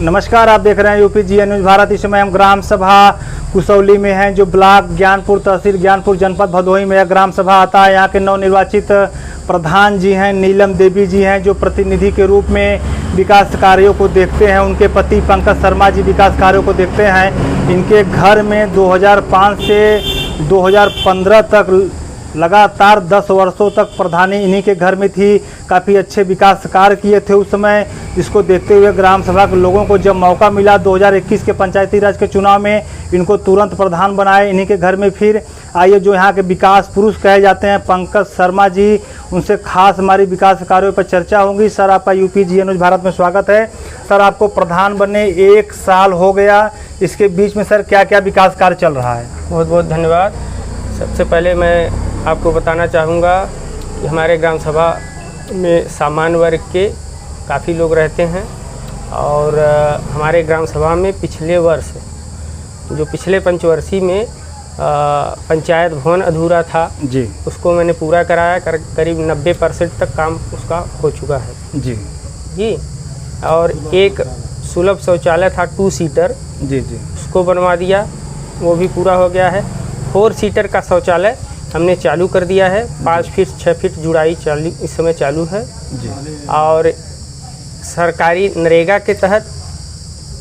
नमस्कार, आप देख रहे हैं यूपीजीएन न्यूज भारत। इस समय हम ग्राम सभा कुसौली में हैं, जो ब्लॉक ज्ञानपुर तहसील ज्ञानपुर जनपद भदोही में यह ग्राम सभा आता है। यहाँ के नवनिर्वाचित प्रधान जी हैं नीलम देवी जी हैं, जो प्रतिनिधि के रूप में विकास कार्यों को देखते हैं। उनके पति पंकज शर्मा जी विकास कार्यों को देखते हैं। इनके घर में 2005 से 2015 तक लगातार 10 वर्षों तक प्रधानी इन्हीं के घर में थी। काफ़ी अच्छे विकास कार्य किए थे उस समय। इसको देखते हुए ग्राम सभा के लोगों को जब मौका मिला 2021 के पंचायती राज के चुनाव में, इनको तुरंत प्रधान बनाए इन्हीं के घर में। फिर आइए, जो यहाँ के विकास पुरुष कहे जाते हैं पंकज शर्मा जी, उनसे खास हमारी विकास कार्यों पर चर्चा होगी। सर, आपका यूपीजीएन न्यूज भारत में स्वागत है। सर, आपको प्रधान बनने 1 साल हो गया, इसके बीच में सर क्या क्या विकास कार्य चल रहा है? बहुत बहुत धन्यवाद। सबसे पहले मैं आपको बताना चाहूँगा कि हमारे ग्राम सभा में सामान्य वर्ग के काफ़ी लोग रहते हैं और हमारे ग्राम सभा में पिछले वर्ष जो पिछले पंचवर्षीय में पंचायत भवन अधूरा था जी, उसको मैंने पूरा कराया। करीब 90% तक काम उसका हो चुका है जी। और एक सुलभ शौचालय था 2 सीटर जी, उसको बनवा दिया, वो भी पूरा हो गया है। 4 सीटर का शौचालय हमने चालू कर दिया है। 5 फीट 6 फीट जुड़ाई इस समय चालू है जी। और सरकारी नरेगा के तहत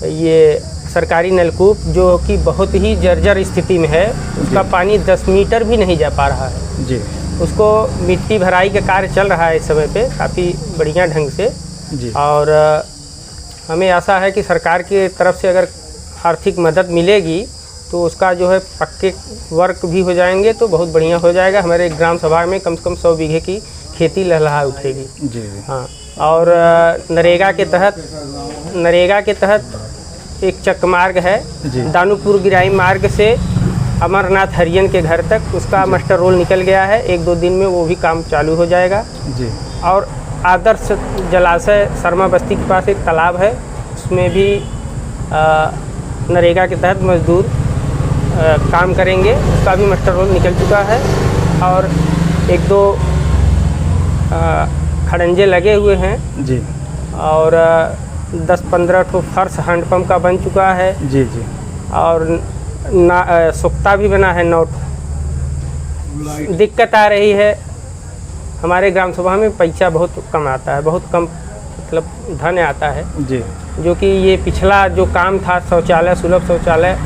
ये सरकारी नलकूप जो कि बहुत ही जर्जर स्थिति में है, उसका पानी 10 मीटर भी नहीं जा पा रहा है जी। उसको मिट्टी भराई का कार्य चल रहा है इस समय पे काफ़ी बढ़िया ढंग से जी। और हमें आशा है कि सरकार की तरफ से अगर आर्थिक मदद मिलेगी तो उसका जो है पक्के वर्क भी हो जाएंगे तो बहुत बढ़िया हो जाएगा। हमारे ग्राम सभा में कम से कम 100 बीघे की खेती लहलहा उठेगी जी। हाँ। और नरेगा के तहत एक चक्र मार्ग है दानूपुर गिराई मार्ग से अमरनाथ हरियन के घर तक, उसका मास्टर रोल निकल गया है। 1-2 दिन में वो भी काम चालू हो जाएगा जी। और आदर्श जलाशय शर्मा बस्ती के पास एक तालाब है, उसमें भी नरेगा के तहत मजदूर काम करेंगे, उसका भी मास्टर रोल निकल चुका है। और 1-2 खड़ंजे लगे हुए हैं जी। और 10-15 ठो फर्श हैंडपम्प का बन चुका है जी। और सुख्ता भी बना है 9 ठो। दिक्कत आ रही है हमारे ग्राम सभा में, पैसा बहुत कम आता है, बहुत कम मतलब धन आता है जी। जो कि ये पिछला जो काम था शौचालय सुलभ शौचालय,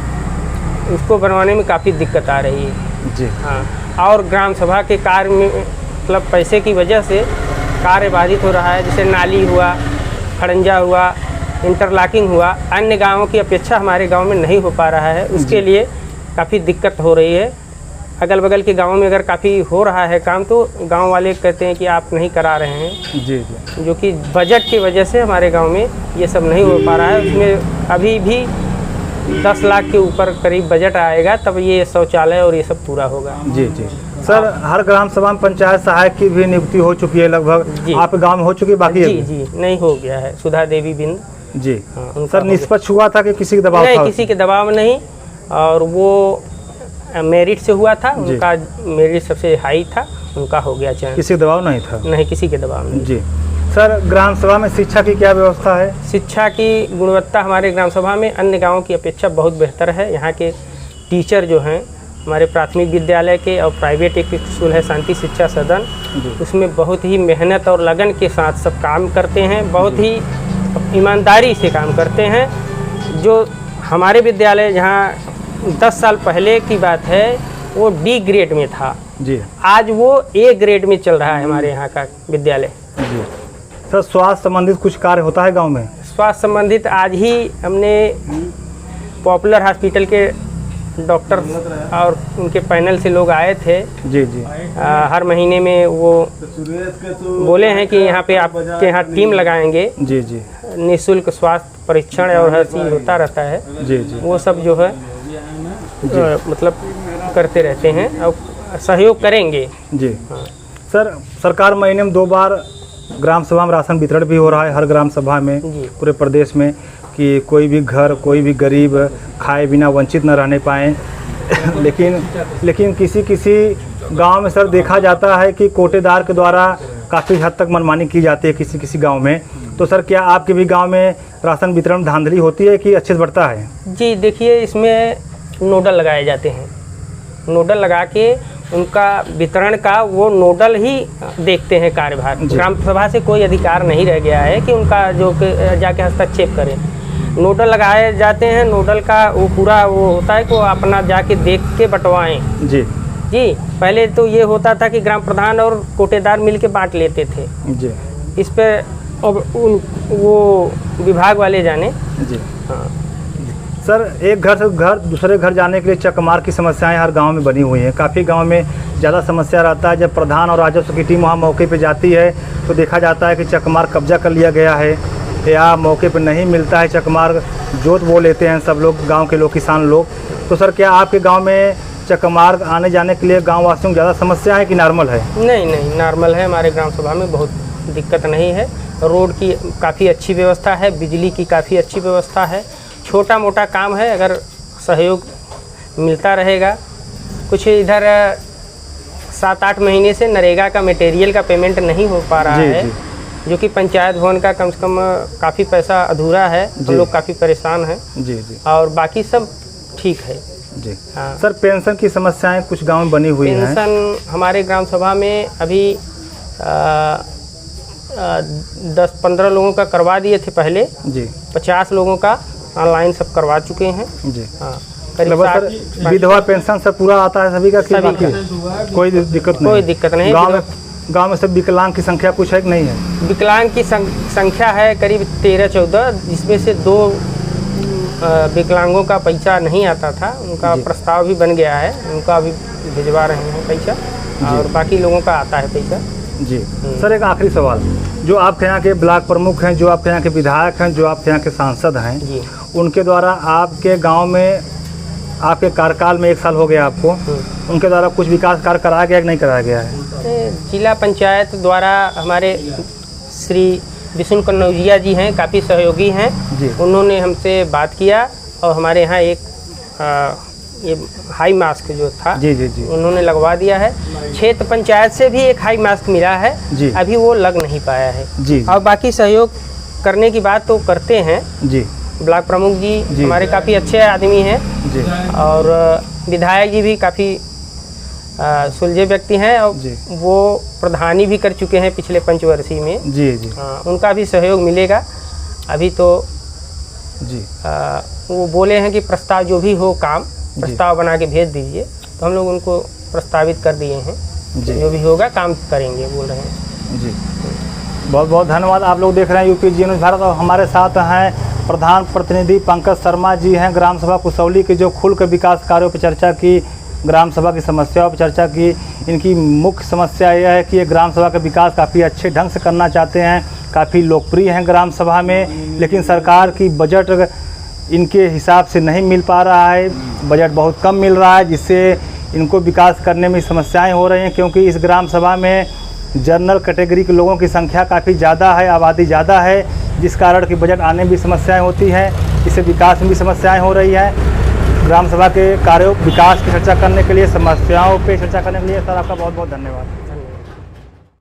उसको बनवाने में काफ़ी दिक्कत आ रही है जी। हाँ। और ग्राम सभा के कार्य में मतलब पैसे की वजह से कार्य बाधित हो रहा है, जैसे नाली हुआ, खड़ंजा हुआ, इंटरलॉकिंग हुआ, अन्य गांवों की अपेक्षा हमारे गांव में नहीं हो पा रहा है। उसके लिए काफ़ी दिक्कत हो रही है। अगल बगल के गांवों में अगर काफ़ी हो रहा है काम तो गांव वाले कहते हैं कि आप नहीं करा रहे हैं जी, जो कि बजट की वजह से हमारे गांव में ये सब नहीं हो पा रहा है। उसमें अभी भी 10 लाख के ऊपर करीब बजट आएगा तब ये शौचालय और ये सब पूरा होगा जी जी। सर, हर ग्राम सभा में पंचायत सहायक की भी नियुक्ति हो चुकी है लगभग, आपके गांव में हो चुकी है? बाकी जी जी नहीं हो गया है। सुधा देवी बिंद जी। हाँ, सर, निष्पक्ष हुआ था कि किसी के दबाव नहीं? किसी के दबाव नहीं, और वो मेरिट से हुआ था, उनका मेरिट सबसे हाई था, उनका हो गया चयन। किसी के दबाव नहीं था? नहीं, किसी के दबाव नहीं जी। सर, ग्राम सभा में शिक्षा की क्या व्यवस्था है? शिक्षा की गुणवत्ता हमारे ग्राम सभा में अन्य गाँवों की अपेक्षा बहुत बेहतर है। यहाँ के टीचर जो हैं हमारे प्राथमिक विद्यालय के और प्राइवेट एक स्कूल है शांति शिक्षा सदन, उसमें बहुत ही मेहनत और लगन के साथ सब काम करते हैं, बहुत ही ईमानदारी से काम करते हैं। जो हमारे विद्यालय जहाँ 10 साल पहले की बात है वो D ग्रेड में था जी, आज वो A ग्रेड में चल रहा है हमारे यहाँ का विद्यालय जी। सर, स्वास्थ्य संबंधित कुछ कार्य होता है गांव में? स्वास्थ्य संबंधित आज ही हमने पॉपुलर हॉस्पिटल के डॉक्टर और उनके पैनल से लोग आए थे जी जी। हर महीने में वो बोले हैं कि यहाँ पे आपके यहाँ टीम लगाएंगे जी जी। निःशुल्क स्वास्थ्य परीक्षण और हर चीज़ होता रहता है जी जी। वो सब जो है मतलब करते रहते हैं और सहयोग करेंगे जी। हाँ। सर, सरकार महीने में 2 बार ग्राम सभा में राशन वितरण भी हो रहा है हर ग्राम सभा में पूरे प्रदेश में, कि कोई भी घर, कोई भी गरीब खाए बिना वंचित न रहने पाएँ। लेकिन किसी गांव में सर देखा जाता है कि कोटेदार के द्वारा काफ़ी हद तक मनमानी की जाती है किसी किसी गांव में। तो सर क्या आपके भी गांव में राशन वितरण धांधली होती है कि अच्छे से बढ़ता है? जी देखिए, इसमें नोडल लगाए जाते हैं। नोडल लगा के उनका वितरण का वो नोडल ही देखते हैं कार्यभार। ग्राम सभा से कोई अधिकार नहीं रह गया है कि उनका जो जाके हस्तक्षेप करें। नोडल लगाए जाते हैं, नोडल का वो पूरा वो होता है कि वो अपना जाके देख के बंटवाएं। जी जी, पहले तो ये होता था कि ग्राम प्रधान और कोटेदार मिल के बांट लेते थे। जी इस पे अब वो विभाग वाले जाने। जी हाँ सर, एक घर से घर दूसरे घर जाने के लिए चकमार की समस्याएं हर गांव में बनी हुई हैं। काफ़ी गांव में ज़्यादा समस्या रहता है। जब प्रधान और राजस्व की टीम वहां मौके पे जाती है तो देखा जाता है कि चकमार कब्जा कर लिया गया है या मौके पे नहीं मिलता है चकमार, जोत वो लेते हैं सब लोग, गांव के लोग, किसान लोग। तो सर क्या आपके गांव में चकमार आने जाने के लिए गाँव वासियों को ज़्यादा समस्या है कि नॉर्मल है? नहीं नहीं, नॉर्मल है। हमारे ग्राम सभा में बहुत दिक्कत नहीं है। रोड की काफ़ी अच्छी व्यवस्था है, बिजली की काफ़ी अच्छी व्यवस्था है। छोटा मोटा काम है, अगर सहयोग मिलता रहेगा। कुछ इधर 7-8 महीने से नरेगा का मटेरियल का पेमेंट नहीं हो पा रहा है, जो कि पंचायत भवन का कम से कम काफ़ी पैसा अधूरा है। हम लोग काफ़ी परेशान हैं। जी जी। और बाकी सब ठीक है जी। हाँ। सर पेंशन की समस्याएं कुछ गांव में बनी हुई हैं। पेंशन हमारे ग्राम सभा में अभी 10-15 लोगों का करवा दिए थे पहले जी। 50 लोगों का ऑनलाइन सब करवा चुके हैं। जी हाँ, सर विधवा पेंशन सर पूरा आता है सभी का? सभी का। कोई दिक्कत नहीं? कोई दिक्कत नहीं। गांव में सब विकलांग की संख्या कुछ है कि नहीं है? विकलांग की संख्या है करीब 13-14, जिसमें से 2 विकलांगों का पैसा नहीं आता था। उनका प्रस्ताव भी बन गया है, उनका अभी भिजवा रहे हैं पैसा, और बाकी लोगों का आता है पैसा। जी सर, एक आखिरी सवाल, जो आपके यहाँ के ब्लॉक प्रमुख हैं, जो आपके यहाँ के विधायक हैं, जो आपके यहाँ के सांसद हैं जी, उनके द्वारा आपके गांव में, आपके कार्यकाल में 1 साल हो गया आपको, उनके द्वारा कुछ विकास कार्य कराया गया कि नहीं कराया गया है? जिला पंचायत द्वारा हमारे श्री विष्णु कन्नौजिया जी हैं, काफ़ी सहयोगी हैं जी। उन्होंने हमसे बात किया और हमारे यहाँ एक ये हाई मास्क जो था जी जी जी उन्होंने लगवा दिया है। क्षेत्र पंचायत से भी एक हाई मास्क मिला है जी। अभी वो लग नहीं पाया है जी। और बाकी सहयोग करने की बात तो करते हैं जी। ब्लॉक प्रमुख जी हमारे काफ़ी अच्छे आदमी हैं जी, और विधायक जी भी काफ़ी सुलझे व्यक्ति हैं, और वो प्रधानी भी कर चुके हैं पिछले पंचवर्षीय में जी जी। उनका भी सहयोग मिलेगा। अभी तो जी वो बोले हैं कि प्रस्ताव जो भी हो काम प्रस्ताव बना के भेज दीजिए, तो हम लोग उनको प्रस्तावित कर दिए हैं जी। जो भी होगा काम करेंगे बोल रहे हैं जी। बहुत बहुत धन्यवाद। आप लोग देख रहे हैं यूपी जी न्यूज़ भारत, और हमारे साथ हैं प्रधान प्रतिनिधि पंकज शर्मा जी हैं ग्राम सभा कुसौली के, जो खुलकर विकास कार्यों पर चर्चा की, ग्राम सभा की समस्याओं पर चर्चा की। इनकी मुख्य समस्या यह है कि ये ग्राम सभा का विकास काफ़ी अच्छे ढंग से करना चाहते हैं, काफ़ी लोकप्रिय हैं ग्राम सभा में, लेकिन सरकार की बजट इनके हिसाब से नहीं मिल पा रहा है, बजट बहुत कम मिल रहा है, जिससे इनको विकास करने में समस्याएं हो रही हैं। क्योंकि इस ग्राम सभा में जनरल कैटेगरी के लोगों की संख्या काफ़ी ज़्यादा है, आबादी ज़्यादा है, जिस कारण की बजट आने में भी समस्याएं होती हैं, इससे विकास में भी समस्याएं हो रही हैं। ग्राम सभा के कार्यों विकास की चर्चा करने के लिए, समस्याओं पे चर्चा करने के लिए सर आपका बहुत बहुत धन्यवाद।